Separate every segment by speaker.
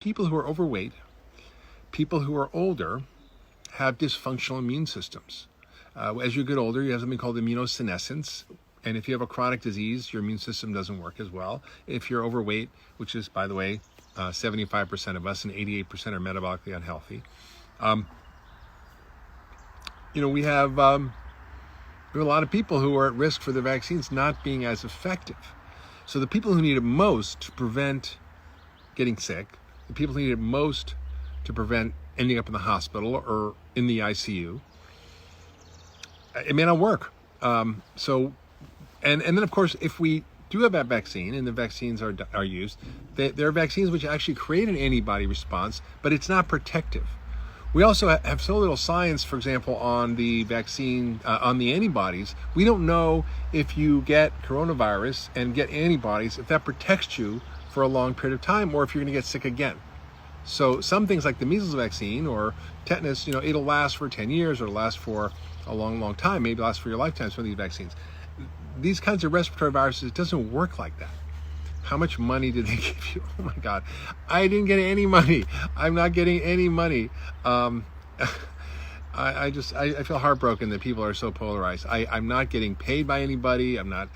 Speaker 1: People who are overweight, people who are older, have dysfunctional immune systems. As you get older, you have something called immunosenescence. And if you have a chronic disease, your immune system doesn't work as well. If you're overweight, which is, by the way, 75% of us and 88% are metabolically unhealthy. We have a lot of people who are at risk for the vaccines not being as effective. So the people who need it most to prevent getting sick, the people who need it most to prevent ending up in the hospital or in the ICU, it may not work. And then, of course, if we do have that vaccine and the vaccines are used, there are vaccines which actually create an antibody response, but it's not protective. We also have so little science, for example, on the vaccine, on the antibodies. We don't know if you get coronavirus and get antibodies, if that protects you for a long period of time, or if you're going to get sick again. So some things like the measles vaccine or tetanus, it'll last for 10 years or it'll last for a long, long time, maybe last for your lifetime, some of these vaccines. These kinds of respiratory viruses, it doesn't work like that. How much money did they give you? Oh my God, I didn't get any money. I'm not getting any money. I feel heartbroken that people are so polarized. I'm not getting paid by anybody. I'm not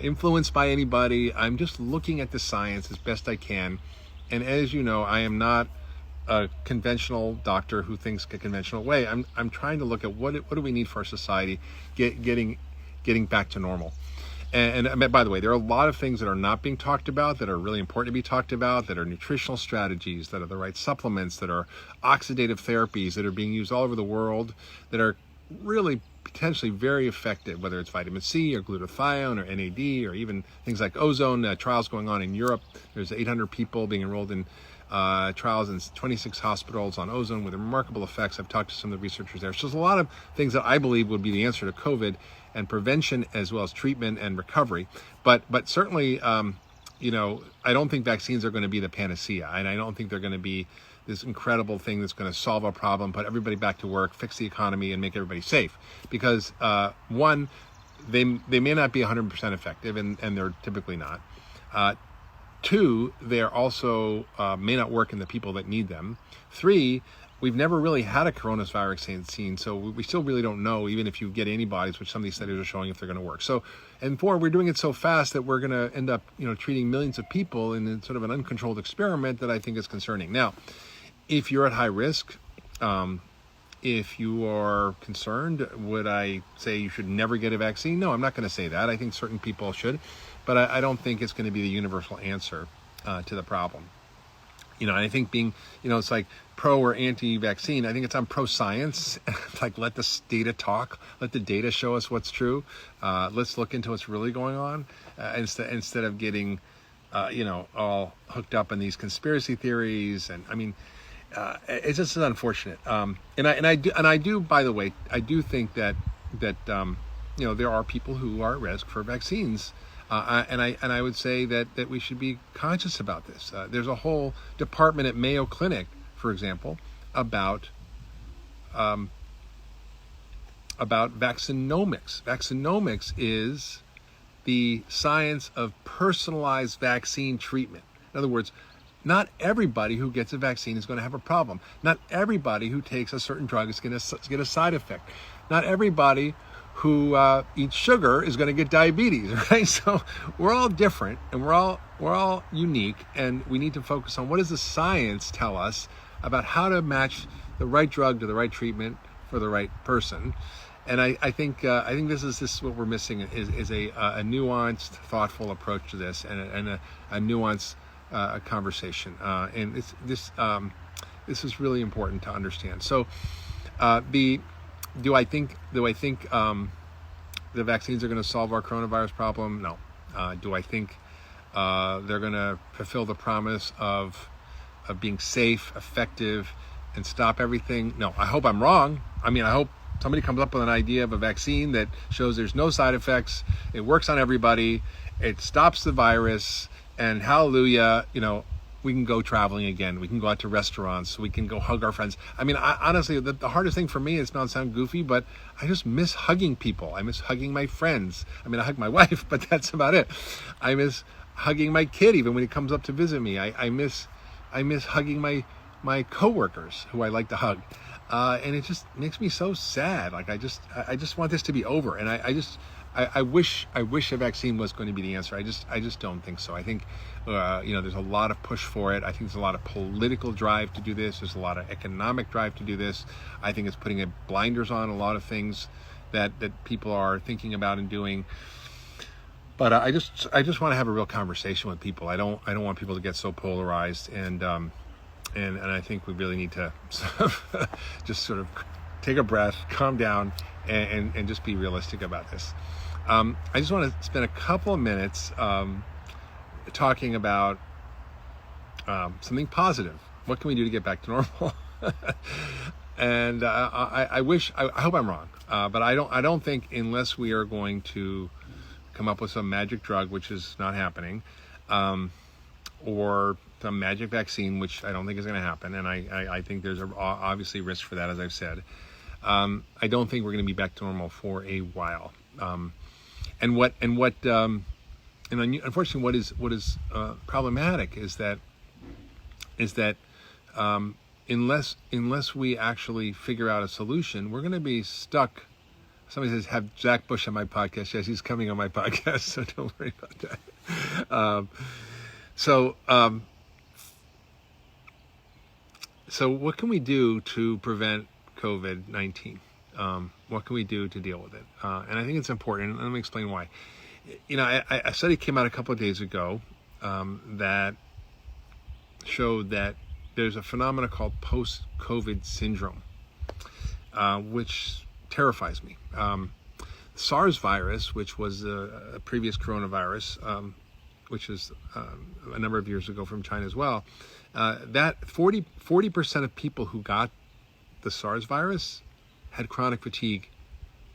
Speaker 1: influenced by anybody. I'm just looking at the science as best I can. And as you know, I am not a conventional doctor who thinks a conventional way. I'm trying to look at what do we need for our society, getting back to normal. And by the way, there are a lot of things that are not being talked about that are really important to be talked about, that are nutritional strategies, that are the right supplements, that are oxidative therapies that are being used all over the world, that are really potentially very effective, whether it's vitamin C or glutathione or NAD or even things like ozone. Trials going on in Europe. There's 800 people being enrolled in trials in 26 hospitals on ozone with remarkable effects. I've talked to some of the researchers there. So there's a lot of things that I believe would be the answer to COVID and prevention as well as treatment and recovery. But certainly, I don't think vaccines are going to be the panacea, and I don't think they're going to be this incredible thing that's going to solve our problem, put everybody back to work, fix the economy, and make everybody safe. Because one, they may not be 100% effective, and they're typically not. Two, they're also may not work in the people that need them. Three, we've never really had a coronavirus vaccine, so we still really don't know, even if you get antibodies, which some of these studies are showing, if they're going to work. So, and four, we're doing it so fast that we're going to end up, treating millions of people in sort of an uncontrolled experiment that I think is concerning. Now, if you're at high risk, if you are concerned, would I say you should never get a vaccine? No, I'm not going to say that. I think certain people should, but I don't think it's going to be the universal answer to the problem. And I think being, it's like pro or anti-vaccine. I think it's on pro-science. Like, let the data talk. Let the data show us what's true. Let's look into what's really going on instead of getting, all hooked up in these conspiracy theories. And I mean, it's just unfortunate. And I do. By the way, I do think that there are people who are at risk for vaccines. And I would say that we should be conscious about this. There's a whole department at Mayo Clinic, for example, about vaccinomics. Vaccinomics is the science of personalized vaccine treatment. In other words, not everybody who gets a vaccine is going to have a problem. Not everybody who takes a certain drug is going to get a side effect. Not everybody who eats sugar is going to get diabetes, right? So we're all different, and we're all unique, and we need to focus on what does the science tell us about how to match the right drug to the right treatment for the right person. And I think this is what we're missing is a nuanced, thoughtful approach to this, and a nuanced conversation. And this is really important to understand. So Do I think the vaccines are going to solve our coronavirus problem? No. Do I think they're going to fulfill the promise of being safe, effective, and stop everything? No. I hope I'm wrong. I mean, I hope somebody comes up with an idea of a vaccine that shows there's no side effects, it works on everybody, it stops the virus, and hallelujah, we can go traveling again. We can go out to restaurants. We can go hug our friends. I mean, honestly, the hardest thing for me, it's not sound goofy, but I just miss hugging people. I miss hugging my friends. I mean, I hug my wife, but that's about it. I miss hugging my kid even when he comes up to visit me. I miss I miss hugging my coworkers who I like to hug. And it just makes me so sad. Like I just want this to be over. And I wish a vaccine was going to be the answer. I just don't think so. I think, there's a lot of push for it. I think there's a lot of political drive to do this. There's a lot of economic drive to do this. I think it's putting blinders on a lot of things that people are thinking about and doing. But I just want to have a real conversation with people. I don't want people to get so polarized, and I think we really need to just sort of take a breath, calm down, and just be realistic about this. I just want to spend a couple of minutes talking about something positive. What can we do to get back to normal? And I hope I'm wrong, but I don't think, unless we are going to come up with some magic drug, which is not happening, or some magic vaccine, which I don't think is going to happen, and I think there's obviously risk for that, as I've said. I don't think we're going to be back to normal for a while. And unfortunately, what is problematic is that unless we actually figure out a solution, we're going to be stuck. Somebody says, have Zach Bush on my podcast. Yes, he's coming on my podcast, so don't worry about that. So what can we do to prevent COVID-19? What can we do to deal with it? And I think it's important, and let me explain why. A study came out a couple of days ago that showed that there's a phenomenon called Postcovid Syndrome, which terrifies me. SARS virus, which was a previous coronavirus, which is a number of years ago from China as well, that 40% of people who got the SARS virus had chronic fatigue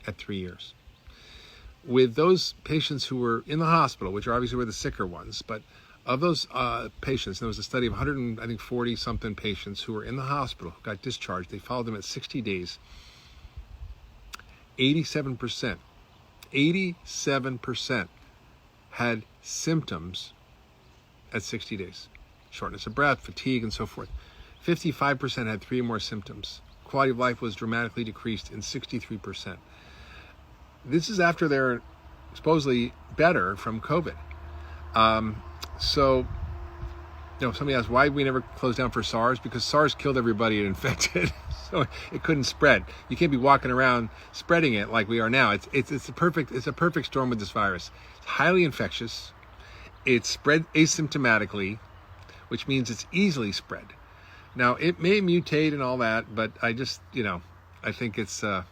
Speaker 1: at 3 years. With those patients who were in the hospital, which are obviously were the sicker ones, but of those patients, there was a study of 140 something patients who were in the hospital who got discharged. They followed them at 60 days. 87% had symptoms at 60 days. Shortness of breath, fatigue, and so forth. 55% had 3 or more symptoms. Quality of life was dramatically decreased in 63%. This is after they're supposedly better from COVID. So somebody asked, why we never closed down for SARS? Because SARS killed everybody it infected. So it couldn't spread. You can't be walking around spreading it like we are now. It's a perfect storm with this virus. It's highly infectious. It's spread asymptomatically, which means it's easily spread. Now, it may mutate and all that, but I just, I think it's, this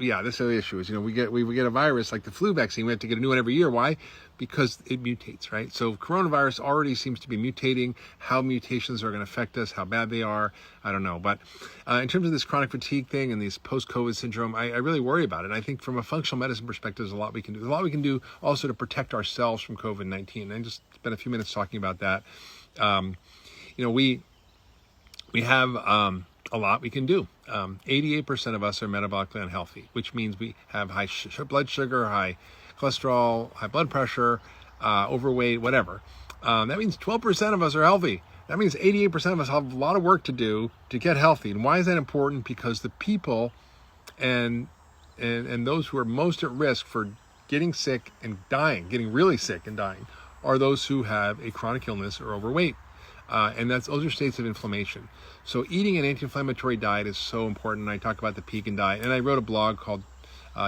Speaker 1: is the issue is, we get a virus like the flu vaccine. We have to get a new one every year. Why? Because it mutates, right? So coronavirus already seems to be mutating. How mutations are going to affect us, how bad they are, I don't know. But in terms of this chronic fatigue thing and this post-COVID syndrome, I really worry about it. I think from a functional medicine perspective, there's a lot we can do. There's a lot we can do also to protect ourselves from COVID-19. And just spend a few minutes talking about that. We have a lot we can do. 88% of us are metabolically unhealthy, which means we have high blood sugar, high cholesterol, high blood pressure, overweight, whatever. That means 12% of us are healthy. That means 88% of us have a lot of work to do to get healthy. And why is that important? Because the people and those who are most at risk for getting sick and dying, getting really sick and dying, are those who have a chronic illness or overweight. And those are states of inflammation. So eating an anti-inflammatory diet is so important. And I talk about the Pekin diet. And I wrote a blog called,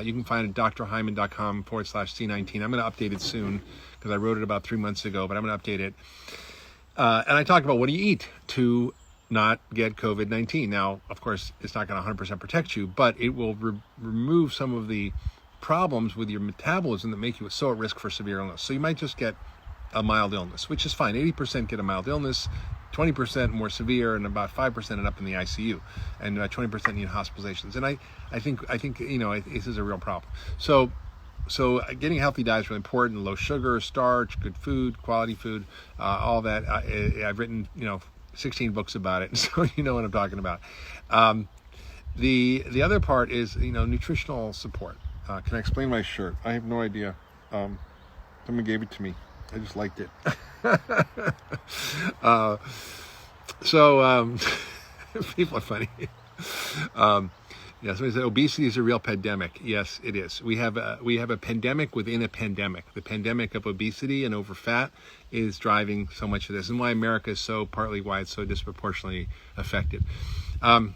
Speaker 1: you can find it at drhyman.com/C19. I'm going to update it soon because I wrote it about 3 months ago, but I'm going to update it. And I talk about what do you eat to not get COVID-19. Now, of course, it's not going to 100% protect you, but it will remove some of the problems with your metabolism that make you so at risk for severe illness. So you might just get a mild illness, which is fine. 80% get a mild illness, 20% more severe, and about 5% end up in the ICU, and 20% need hospitalizations. And I think this is a real problem. So getting a healthy diet is really important. Low sugar, starch, good food, quality food, all that. I've written 16 books about it, so you know what I'm talking about. The other part is nutritional support. Can I explain my shirt? I have no idea. Someone gave it to me. I just liked it. So people are funny. Yeah, somebody said obesity is a real pandemic. Yes, it is. We have a pandemic within a pandemic. The pandemic of obesity and overfat is driving so much of this, and why America is so partly why it's so disproportionately affected. Somebody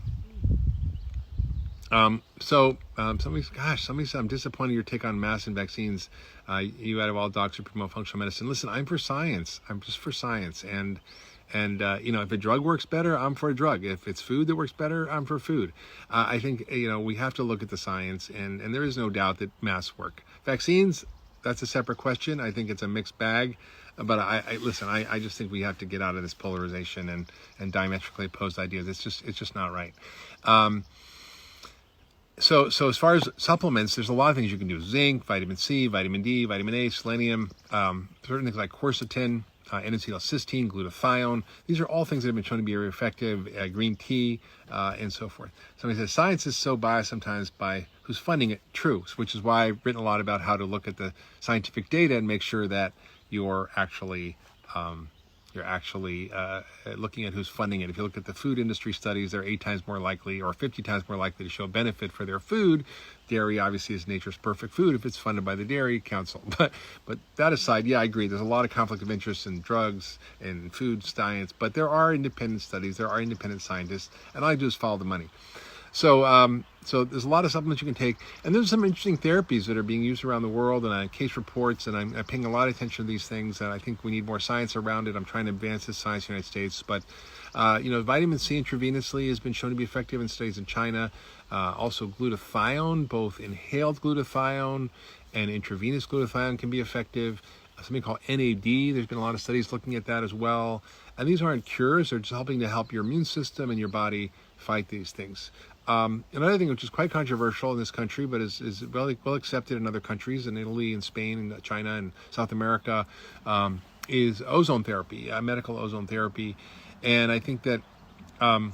Speaker 1: said, I'm disappointed in your take on masks and vaccines. You out of all docs who promote functional medicine. Listen, I'm for science. I'm just for science. And if a drug works better, I'm for a drug. If it's food that works better, I'm for food. I think, we have to look at the science, and there is no doubt that masks work. Vaccines, that's a separate question. I think it's a mixed bag. But I just think we have to get out of this polarization and diametrically opposed ideas. It's just not right. So as far as supplements, there's a lot of things you can do. Zinc, vitamin C, vitamin D, vitamin A, selenium, certain things like quercetin, N-acetylcysteine, glutathione. These are all things that have been shown to be very effective, green tea, and so forth. Somebody says, science is so biased sometimes by who's funding it. True, which is why I've written a lot about how to look at the scientific data and make sure that you're actually looking at who's funding it. If you look at the food industry studies, they're 8 times more likely or 50 times more likely to show benefit for their food. Dairy obviously is nature's perfect food if it's funded by the Dairy Council. But that aside, yeah, I agree. There's a lot of conflict of interest in drugs and food science, but there are independent studies, there are independent scientists, and all I do is follow the money. So there's a lot of supplements you can take, and there's some interesting therapies that are being used around the world, and case reports, and I'm paying a lot of attention to these things, and I think we need more science around it. I'm trying to advance this science in the United States, but vitamin C intravenously has been shown to be effective in studies in China. Also glutathione, both inhaled glutathione and intravenous glutathione can be effective. Something called NAD, there's been a lot of studies looking at that as well. And these aren't cures, they're just helping to help your immune system and your body fight these things. Another thing which is quite controversial in this country, but is well accepted in other countries, in Italy and Spain and China and South America, is ozone therapy, medical ozone therapy. And I think that the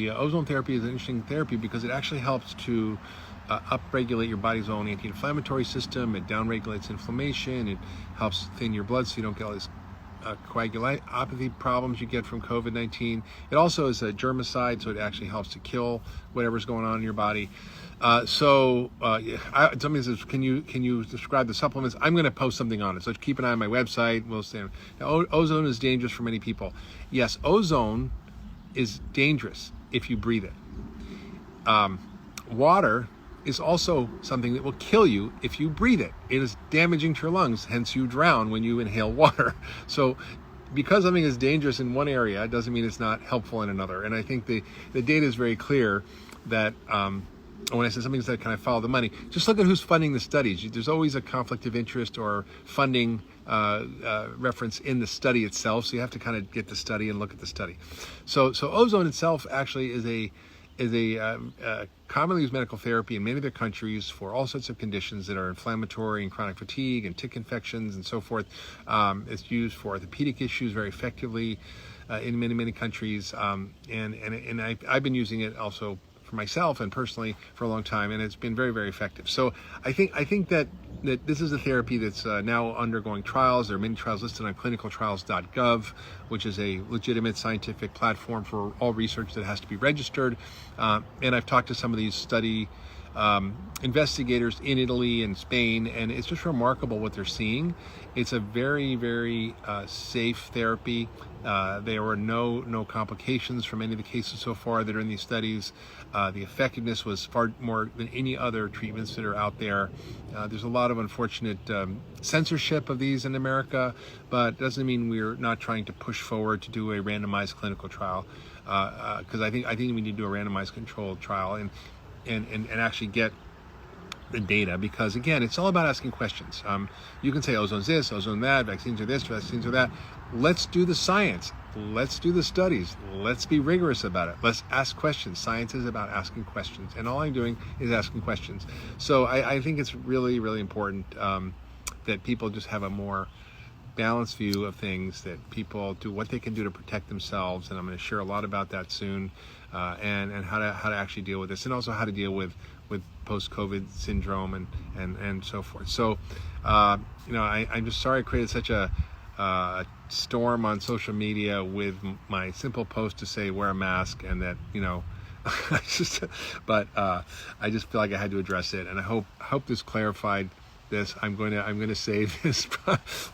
Speaker 1: ozone therapy is an interesting therapy because it actually helps to upregulate your body's own anti-inflammatory system. It downregulates inflammation. It helps thin your blood so you don't get all these coagulopathy problems you get from COVID-19. It also is a germicide, so it actually helps to kill whatever's going on in your body. Somebody says, can you describe the supplements? I'm going to post something on it, so keep an eye on my website. We'll say, ozone is dangerous for many people. Yes, ozone is dangerous if you breathe it. Water is also something that will kill you if you breathe it. It is damaging to your lungs, hence you drown when you inhale water. So because something is dangerous in one area doesn't mean it's not helpful in another. And I think the data is very clear that when I say something's that kind of follow the money, just look at who's funding the studies. There's always a conflict of interest or funding reference in the study itself, so you have to kind of get the study and look at the study. So ozone itself actually is a commonly used medical therapy in many other countries for all sorts of conditions that are inflammatory and chronic fatigue and tick infections and so forth. It's used for orthopedic issues very effectively in many countries, and I've been using it also for myself and personally for a long time, and it's been very, very effective. So I think that this is a therapy that's now undergoing trials. There are many trials listed on clinicaltrials.gov, which is a legitimate scientific platform for all research that has to be registered. And I've talked to some of these study investigators in Italy and Spain, and it's just remarkable what they're seeing. It's a very, very safe therapy. There were no complications from any of the cases so far that are in these studies. The effectiveness was far more than any other treatments that are out there. There's a lot of unfortunate censorship of these in America, but it doesn't mean we're not trying to push forward to do a randomized clinical trial, because I think we need to do a randomized controlled trial and actually get the data, because again, it's all about asking questions. You can say ozone's this, ozone that, vaccines are this, vaccines are that. Let's do the science. Let's do the studies. Let's be rigorous about it. Let's ask questions. Science is about asking questions, and all I'm doing is asking questions. So I think it's really, really important that people just have a more balanced view of things, that people do what they can do to protect themselves, and I'm going to share a lot about that soon, and how to actually deal with this, and also how to deal with post-COVID syndrome and so forth. So I'm just sorry I created such a storm on social media with my simple post to say wear a mask, and that, you know, I just feel like I had to address it, and I hope this clarified this. I'm going to save this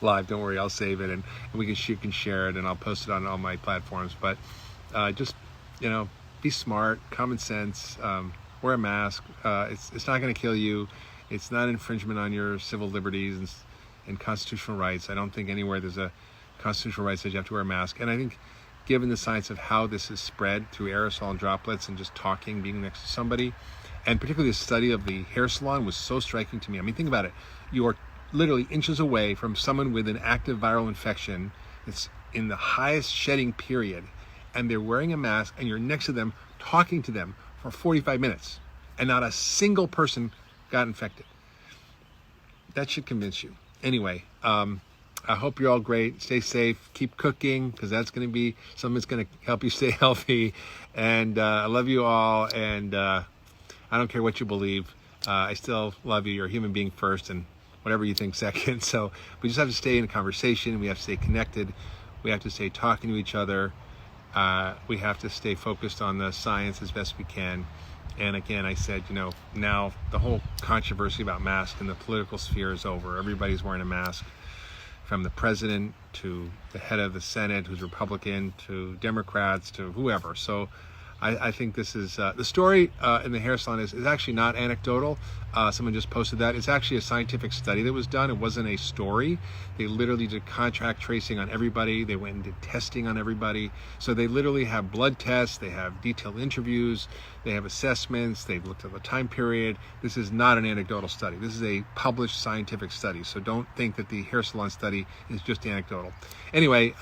Speaker 1: live. Don't worry, I'll save it, and you can share it, and I'll post it on all my platforms. But just, you know, be smart, common sense, wear a mask. It's not going to kill you. It's not infringement on your civil liberties and constitutional rights. I don't think anywhere there's a constitutional right says you have to wear a mask. And I think, given the science of how this is spread through aerosol and droplets and just talking, being next to somebody, and particularly the study of the hair salon was so striking to me. I mean, think about it. You're literally inches away from someone with an active viral infection. It's in the highest shedding period, and they're wearing a mask, and you're next to them talking to them for 45 minutes, and not a single person got infected. That should convince you. Anyway, I hope you're all great. Stay safe. Keep cooking, because that's going to be something that's going to help you stay healthy. And I love you all. And I don't care what you believe. I still love you. You're a human being first, and whatever you think second. So we just have to stay in a conversation. We have to stay connected. We have to stay talking to each other. We have to stay focused on the science as best we can. And again, I said, you know, now the whole controversy about masks in the political sphere is over. Everybody's wearing a mask, from the president to the head of the Senate, who's Republican, to Democrats, to whoever. So I think this is, the story in the hair salon is actually not anecdotal. Someone just posted that. It's actually a scientific study that was done. It wasn't a story. They literally did contact tracing on everybody. They went and did testing on everybody. So they literally have blood tests. They have detailed interviews. They have assessments. They've looked at the time period. This is not an anecdotal study. This is a published scientific study. So don't think that the hair salon study is just anecdotal. Anyway,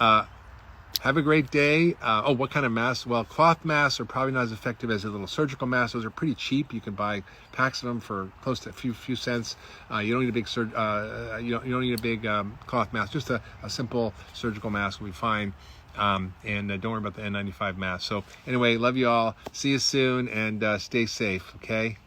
Speaker 1: have a great day. What kind of masks? Well, cloth masks are probably not as effective as the little surgical masks. Those are pretty cheap. You can buy packs of them for close to a few cents. You don't need a big you don't need a big cloth mask. Just a simple surgical mask will be fine. And don't worry about the N95 mask. So anyway, love you all. See you soon, and stay safe. Okay.